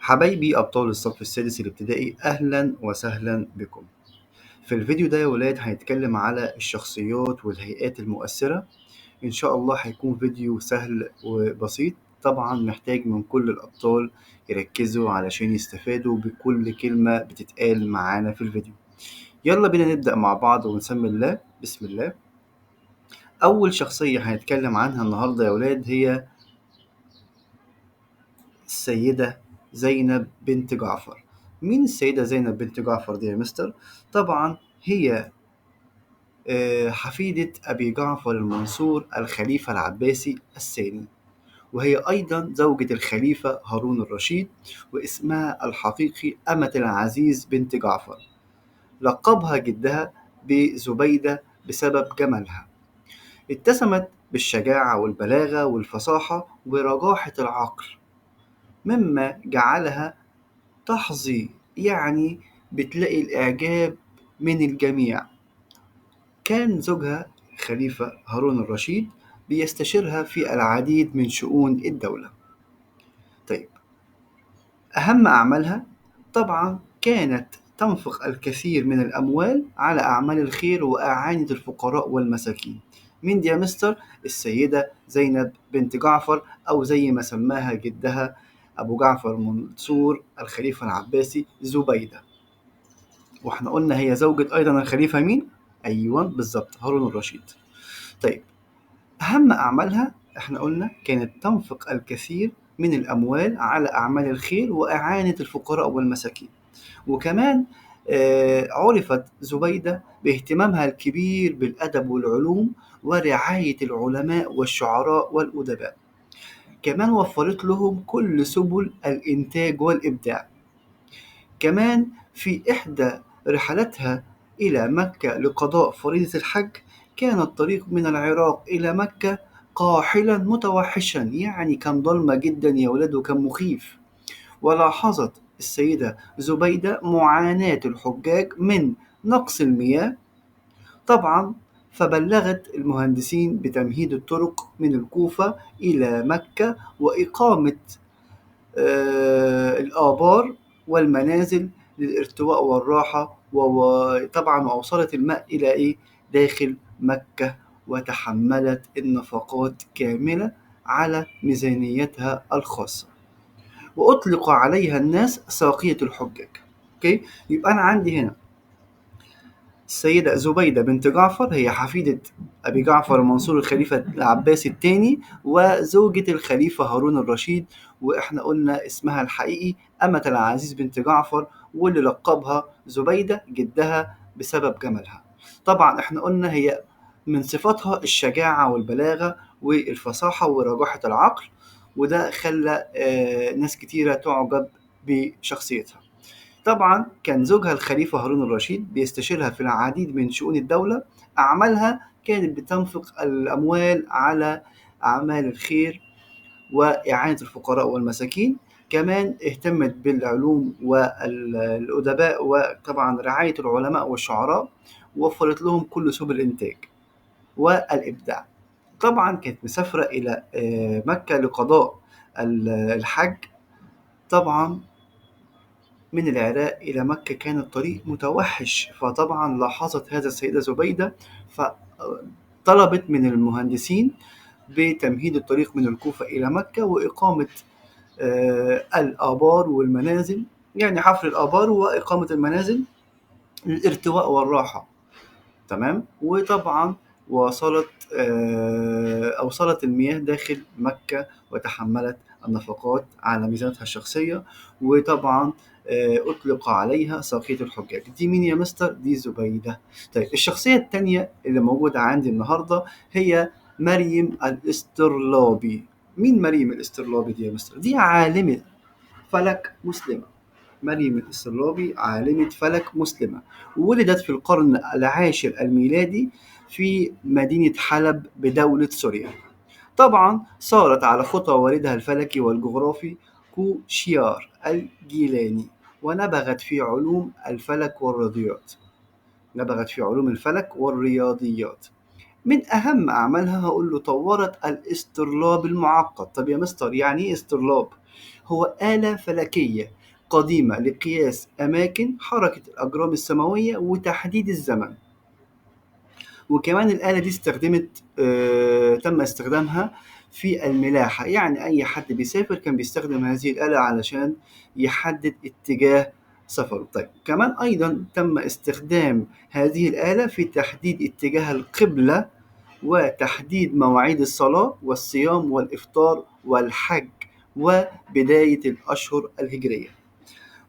حبايبي أبطال الصف السادس الابتدائي، أهلا وسهلا بكم. في الفيديو ده يا ولاد هنتكلم على الشخصيات والهيئات المؤثرة. إن شاء الله هيكون فيديو سهل وبسيط. طبعا محتاج من كل الأبطال يركزوا علشان يستفادوا بكل كلمة بتتقال معانا في الفيديو. يلا بينا نبدأ مع بعض ونسمي الله. بسم الله. أول شخصية هنتكلم عنها النهاردة يا ولاد هي السيدة زينب بنت جعفر. مين السيدة زينب بنت جعفر دي يا مستر؟ طبعا هي حفيدة أبي جعفر المنصور الخليفة العباسي الثاني، وهي أيضا زوجة الخليفة هارون الرشيد، واسمها الحقيقي أمة العزيز بنت جعفر. لقبها جدها بزبيدة بسبب جمالها. اتسمت بالشجاعة والبلاغة والفصاحة ورجاحة العقل، مما جعلها تحظي بتلاقي الإعجاب من الجميع. كان زوجها خليفة هارون الرشيد بيستشيرها في العديد من شؤون الدولة. طيب، أهم أعمالها طبعا كانت تنفق الكثير من الأموال على أعمال الخير وإعانة الفقراء والمساكين. مين دي يا مستر؟ السيدة زينب بنت جعفر، أو زي ما سماها جدها أبو جعفر منصور الخليفة العباسي زبيدة. واحنا قلنا هي زوجة أيضا الخليفة مين؟ أيوة بالظبط، هارون الرشيد. طيب، أهم أعمالها احنا قلنا كانت تنفق الكثير من الأموال على أعمال الخير وإعانة الفقراء والمساكين. وكمان عرفت زبيدة باهتمامها الكبير بالأدب والعلوم ورعاية العلماء والشعراء والأدباء. كمان وفرت لهم كل سبل الإنتاج والإبداع. كمان في إحدى رحلاتها إلى مكة لقضاء فريضة الحج، كان الطريق من العراق إلى مكة قاحلا متوحشا، كان ضلمة جدا يا ولاد وكان مخيف. ولاحظت السيدة زبيدة معاناة الحجاج من نقص المياه طبعا، فبلغت المهندسين بتمهيد الطرق من الكوفة إلى مكة وإقامة الآبار والمنازل للارتواء والراحة. وطبعا وأوصلت الماء إلى داخل مكة، وتحملت النفقات كاملة على ميزانيتها الخاصة، وأطلق عليها الناس ساقية الحجاج. أوكي؟ يبقى أنا عندي هنا السيدة زبيدة بنت جعفر، هي حفيدة أبي جعفر المنصور الخليفة العباسي الثاني وزوجة الخليفة هارون الرشيد. وإحنا قلنا اسمها الحقيقي أمة العزيز بنت جعفر، واللي لقبها زبيدة جدها بسبب جمالها. طبعا إحنا قلنا هي من صفاتها الشجاعة والبلاغة والفصاحة ورجاحة العقل، وده خلى ناس كتيرة تعجب بشخصيتها. طبعا كان زوجها الخليفة هارون الرشيد بيستشيرها في العديد من شؤون الدولة. أعمالها كانت بتنفق الأموال على أعمال الخير وإعانة الفقراء والمساكين. كمان اهتمت بالعلوم والأدباء، وطبعا رعاية العلماء والشعراء، ووفرت لهم كل سبل الإنتاج والإبداع. طبعا كانت مسافرة إلى مكة لقضاء الحج. طبعا من العراق إلى مكة كان الطريق متوحش، فطبعا لاحظت هذا السيدة زبيدة، فطلبت من المهندسين بتمهيد الطريق من الكوفة إلى مكة وإقامة الآبار والمنازل، حفر الآبار وإقامة المنازل للارتواء والراحة. تمام. وطبعا أوصلت المياه داخل مكة، وتحملت النفقات على ميزانتها الشخصية. وطبعا أطلق عليها ساقية الحجاج. دي مين يا مستر؟ دي زبيدة. طيب، الشخصية التانية اللي موجودة عندي النهاردة هي مريم الاسترلابي. مين مريم الاسترلابي دي يا مستر؟ دي عالمة فلك مسلمة. مريم الاسترلابي عالمة فلك مسلمة، ولدت في القرن العاشر الميلادي في مدينة حلب بدولة سوريا. طبعا صارت على خطى والدها الفلكي والجغرافي كوشيار الجيلاني، ونبغت في علوم الفلك والرياضيات. من أهم أعمالها هقول له طورت الاسترلاب المعقد. طب يا مستر يعني إيه استرلاب؟ هو آلة فلكية قديمة لقياس أماكن حركة الأجرام السماوية وتحديد الزمن. وكمان الآلة دي تم استخدامها في الملاحة، يعني أي حد بيسافر كان بيستخدم هذه الآلة علشان يحدد اتجاه سفره. طيب كمان أيضا تم استخدام هذه الآلة في تحديد اتجاه القبلة وتحديد مواعيد الصلاة والصيام والإفطار والحج وبداية الأشهر الهجرية.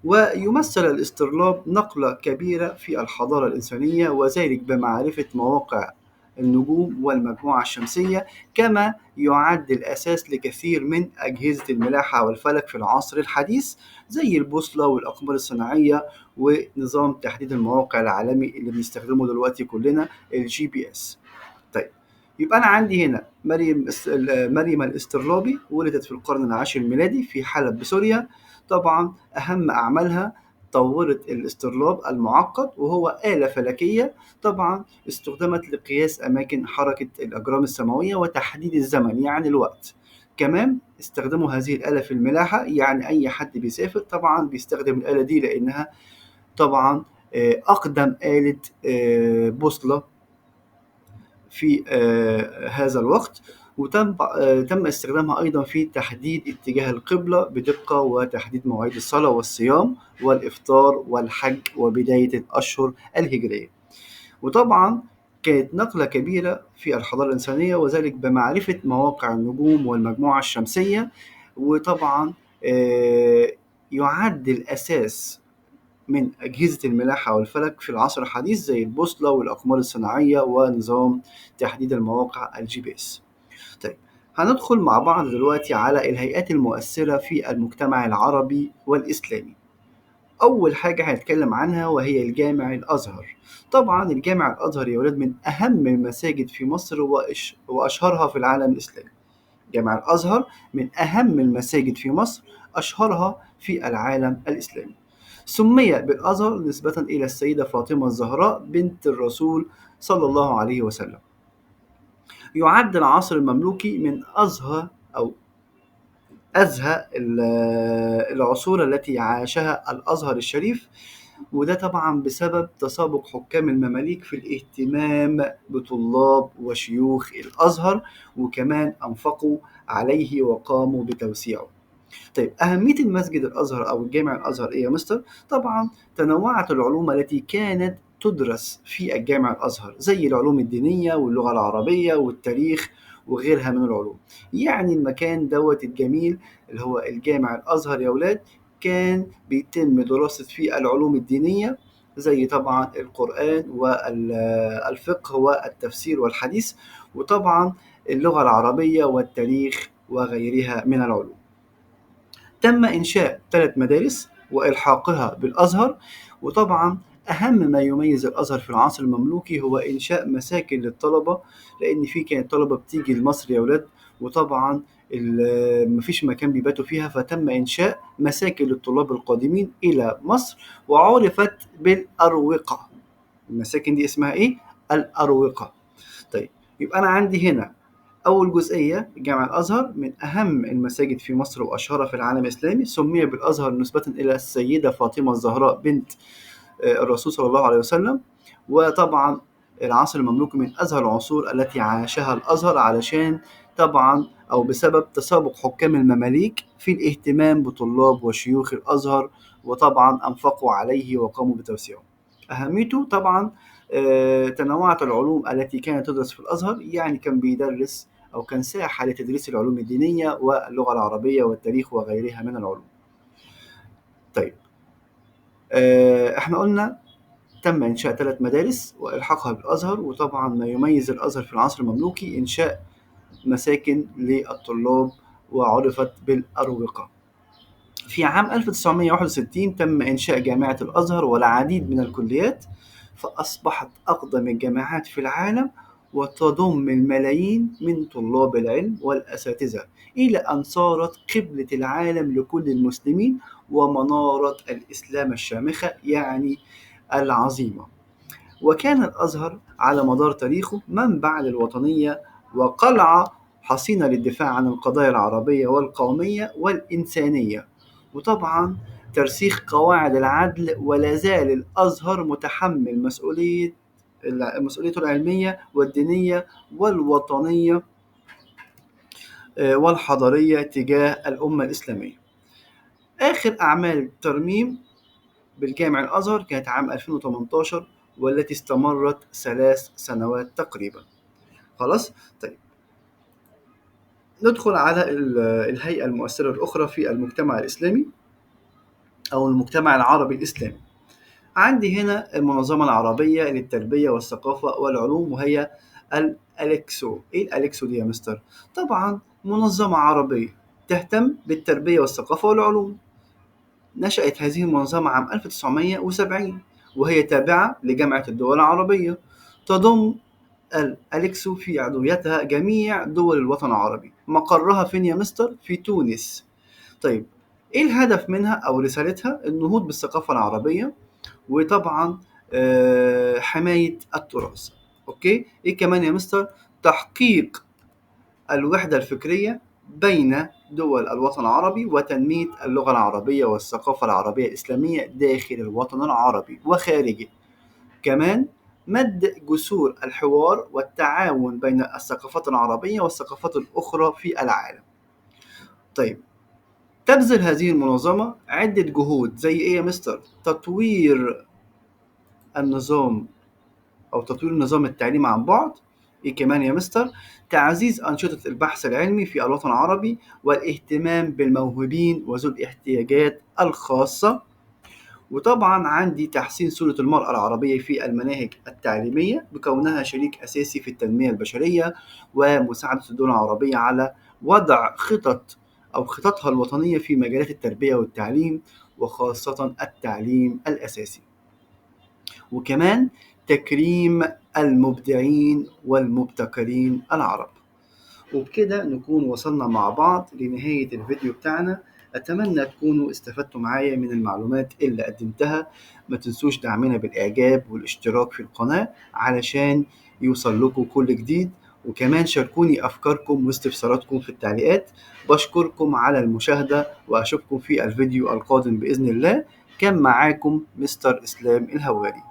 ويمثل الاسترلاب نقلة كبيرة في الحضارة الإنسانية، وذلك بمعرفة مواقع النجوم والمجموعة الشمسية، كما يعد الأساس لكثير من أجهزة الملاحة والفلك في العصر الحديث زي البوصلة والأقمار الصناعية ونظام تحديد المواقع العالمي اللي بنستخدمه دلوقتي كلنا الGPS. طيب يبقى أنا عندي هنا مريم الاسترلابي ولدت في القرن العاشر الميلادي في حلب بسوريا. طبعا أهم أعمالها طورت الاسترلاب المعقد، وهو آلة فلكية طبعا استخدمت لقياس أماكن حركة الأجرام السماوية وتحديد الزمن يعني الوقت. كمان استخدموا هذه الآلة في الملاحة، يعني أي حد بيسافر طبعا بيستخدم الآلة دي لأنها طبعا أقدم آلة بوصلة في هذا الوقت. تم استخدامها أيضا في تحديد اتجاه القبلة بدقة وتحديد مواعيد الصلاة والصيام والإفطار والحج وبداية الأشهر الهجرية. وطبعا كانت نقلة كبيرة في الحضارة الإنسانية، وذلك بمعرفة مواقع النجوم والمجموعة الشمسية. وطبعا يعد الأساس من أجهزة الملاحة والفلك في العصر الحديث زي البوصلة والأقمار الصناعية ونظام تحديد المواقع الGPS. طيب هندخل مع بعض دلوقتي على الهيئات المؤثرة في المجتمع العربي والإسلامي. أول حاجة هنتكلم عنها وهي الجامع الأزهر. طبعا الجامع الأزهر يا ولاد من أهم المساجد في مصر وأشهرها في العالم الإسلامي. جامع الأزهر من أهم المساجد في مصر، أشهرها في العالم الإسلامي. سمي بالأزهر نسبة إلى السيدة فاطمة الزهراء بنت الرسول صلى الله عليه وسلم. يعد العصر المملوكي من أزهى العصور التي عاشها الأزهر الشريف، وده طبعا بسبب تسابق حكام المماليك في الاهتمام بطلاب وشيوخ الأزهر، وكمان أنفقوا عليه وقاموا بتوسيعه. طيب أهمية المسجد الأزهر أو الجامع الأزهر إيه يا مستر؟ طبعا تنوعت العلوم التي كانت تدرس في الجامع الأزهر زي العلوم الدينية واللغة العربية والتاريخ وغيرها من العلوم. يعني المكان دوت الجميل اللي هو الجامع الأزهر يا ولاد كان بيتم دراسة فيه العلوم الدينية زي طبعا القرآن والفقه والتفسير والحديث، وطبعا اللغة العربية والتاريخ وغيرها من العلوم. تم إنشاء 3 مدارس وإلحاقها بالأزهر. وطبعا أهم ما يميز الأزهر في العصر المملوكي هو إنشاء مساكن للطلبة، لأن في كانت طلبة بتيجي لمصر يا ولاد، وطبعا مفيش مكان بيباتوا فيها، فتم إنشاء مساكن للطلاب القادمين إلى مصر وعرفت بالأروقة. المساكن دي اسمها إيه؟ الأروقة. طيب يبقى أنا عندي هنا أول جزئية جامع الأزهر من أهم المساجد في مصر وأشهرها في العالم الإسلامي. سمي بالأزهر نسبة إلى السيدة فاطمة الزهراء بنت الرسول صلى الله عليه وسلم. وطبعا العصر المملوكي من أزهر العصور التي عاشها الأزهر علشان طبعا أو بسبب تسابق حكام المماليك في الاهتمام بطلاب وشيوخ الأزهر، وطبعا أنفقوا عليه وقاموا بتوسيعه. أهميته طبعا تنوعت العلوم التي كانت تدرس في الأزهر، يعني كان بيدرس أو كان ساحة لتدريس العلوم الدينية واللغة العربية والتاريخ وغيرها من العلوم. طيب احنا قلنا تم إنشاء 3 مدارس وإلحاقها بالأزهر، وطبعا ما يميز الأزهر في العصر المملوكي إنشاء مساكن للطلاب وعرفت بالأروقة. في عام 1961 تم إنشاء جامعة الأزهر والعديد من الكليات، فأصبحت أقدم الجامعات في العالم وتضم الملايين من طلاب العلم والأساتذة، إلى أن صارت قبلة العالم لكل المسلمين ومنارة الإسلام الشامخة يعني العظيمة. وكان الأزهر على مدار تاريخه منبع للوطنية وقلعة حصينة للدفاع عن القضايا العربية والقومية والإنسانية، وطبعا ترسيخ قواعد العدل. ولا زال الأزهر متحمل مسؤوليته العلمية والدينية والوطنية والحضارية تجاه الأمة الإسلامية. آخر أعمال الترميم بالجامع الأزهر كانت عام 2018، والتي استمرت 3 سنوات تقريبا. خلاص. طيب ندخل على الهيئة المؤثرة الأخرى في المجتمع الإسلامي أو المجتمع العربي الإسلامي. عندي هنا المنظمة العربية للتربية والثقافة والعلوم، وهي الأليكسو. إيه الأليكسو دي يا مستر؟ طبعا منظمة عربية تهتم بالتربية والثقافة والعلوم. نشأت هذه المنظمة عام 1970، وهي تابعة لجامعة الدول العربية. تضم الأليكسو في عضويتها جميع دول الوطن العربي. مقرها فين يا مستر؟ في تونس. طيب إيه الهدف منها أو رسالتها؟ النهوض بالثقافة العربية، وطبعا حماية التراث. أوكي. إيه كمان يا مستر؟ تحقيق الوحدة الفكرية بين دول الوطن العربي، وتنمية اللغة العربية والثقافة العربية الإسلامية داخل الوطن العربي وخارجه. كمان مد جسور الحوار والتعاون بين الثقافات العربية والثقافات الأخرى في العالم. طيب تبذل هذه المنظمة عدة جهود، زي إيه يا مستر؟ تطوير النظام أو تطوير نظام التعليم عن بعد. إيه كمان يا مستر؟ تعزيز أنشطة البحث العلمي في الوطن العربي، والاهتمام بالموهوبين وذو الاحتياجات الخاصة. وطبعا عندي تحسين صورة المرأة العربية في المناهج التعليمية، بكونها شريك أساسي في التنمية البشرية، ومساعدة الدول العربية على وضع خططها الوطنية في مجالات التربية والتعليم، وخاصة التعليم الأساسي. وكمان تكريم المبدعين والمبتكرين العرب. وبكده نكون وصلنا مع بعض لنهاية الفيديو بتاعنا. أتمنى تكونوا استفدتوا معايا من المعلومات اللي قدمتها. ما تنسوش دعمنا بالإعجاب والاشتراك في القناة علشان يوصل لكم كل جديد. وكمان شاركوني أفكاركم واستفساراتكم في التعليقات. بشكركم على المشاهدة، وأشوفكم في الفيديو القادم بإذن الله. كان معاكم مستر إسلام الهواري.